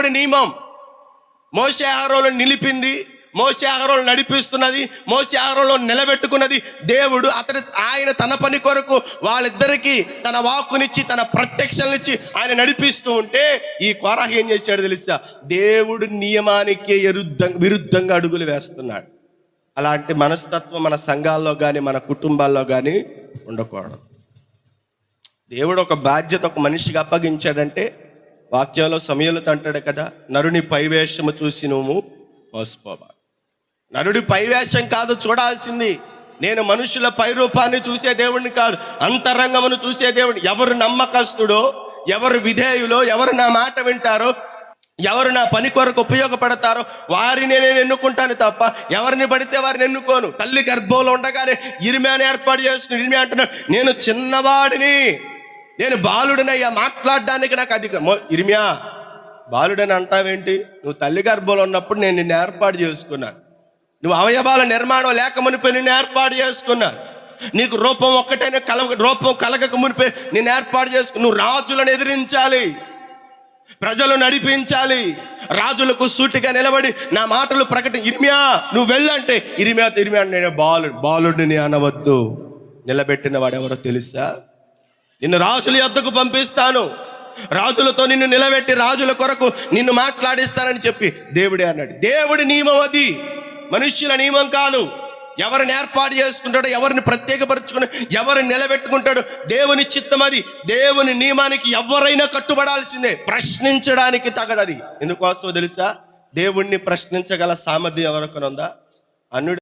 దేవుడి నియమం. మోషే అహరోనులను నిలిపింది, మోషే అహరోనులను నడిపిస్తున్నది, మోషే అహరోనులను నిలబెట్టుకున్నది దేవుడు. ఆయన తన పని కొరకు వాళ్ళిద్దరికీ తన వాక్కునిచ్చి తన ప్రత్యక్షనిచ్చి ఆయన నడిపిస్తూ ఉంటే ఈ కోరహు ఏం చేశాడు తెలుసా? దేవుడు నియమానికి విరుద్ధంగా అడుగులు వేస్తున్నాడు. అలాంటి మనస్తత్వం మన సంఘాల్లో కానీ మన కుటుంబాల్లో కానీ ఉండకూడదు. దేవుడు ఒక బాధ్యత ఒక మనిషికి అప్పగించాడంటే వాక్యంలో సమయలతో అంటాడు కదా, నరుని పైవేషము చూసి నువ్వు మోసపోవాలి. నరుడి పైవేషం కాదు చూడాల్సింది. నేను మనుషుల పైరూపాన్ని చూసే దేవుడిని కాదు, అంతరంగమును చూసే దేవుడిని. ఎవరు నమ్మకస్తుడో, ఎవరు విధేయులో, ఎవరు నా మాట వింటారో, ఎవరు నా పని కొరకు ఉపయోగపడతారో వారిని నేను ఎన్నుకుంటాను తప్ప ఎవరిని పడితే వారిని ఎన్నుకోను. తల్లి గర్భంలో ఉండగానే ఇర్మియాని ఏర్పాటు చేసుకుని ఇర్మియా అంటున్నాడు, నేను చిన్నవాడిని, నేను బాలుడినయ్యా, మాట్లాడడానికి నాకు అధికం. ఇర్మియా బాలుడని అంటావేంటి? నువ్వు తల్లి గర్భంలో ఉన్నప్పుడు నేను నిన్ను ఏర్పాటు చేసుకున్నాను. నువ్వు అవయవాల నిర్మాణం లేక మునిపే నిన్ను ఏర్పాటు చేసుకున్నాను. నీకు రూపం ఒక్కటైనా రూపం కలగక మునిపే నేను ఏర్పాటు చేసుకుని నువ్వు రాజులను ఎదిరించాలి, ప్రజలు నడిపించాలి, రాజులకు సూటిగా నిలబడి నా మాటలు ఇర్మియా నువ్వు వెళ్ళంటే ఇర్మియా నేను బాలుడిని అనవద్దు. నిలబెట్టిన వాడెవరో తెలుసా? నిన్ను రాజుల యొద్దకు పంపిస్తాను, రాజులతో నిన్ను నిలబెట్టి రాజుల కొరకు నిన్ను మాట్లాడిస్తానని చెప్పి దేవుడే అన్నాడు. దేవుడి నియమం అది, మనుష్యుల నియమం కాదు. ఎవరిని ఏర్పాటు చేసుకుంటాడో, ఎవరిని ప్రత్యేకపరుచుకుని ఎవరిని నిలబెట్టుకుంటాడో దేవుని చిత్తం అది. దేవుని నియమానికి ఎవరైనా కట్టుబడాల్సిందే, ప్రశ్నించడానికి తగదది. ఎందుకోసమో తెలుసా? దేవుణ్ణి ప్రశ్నించగల సామర్థ్యం ఎవరికైనా ఉందా? అన్యుడు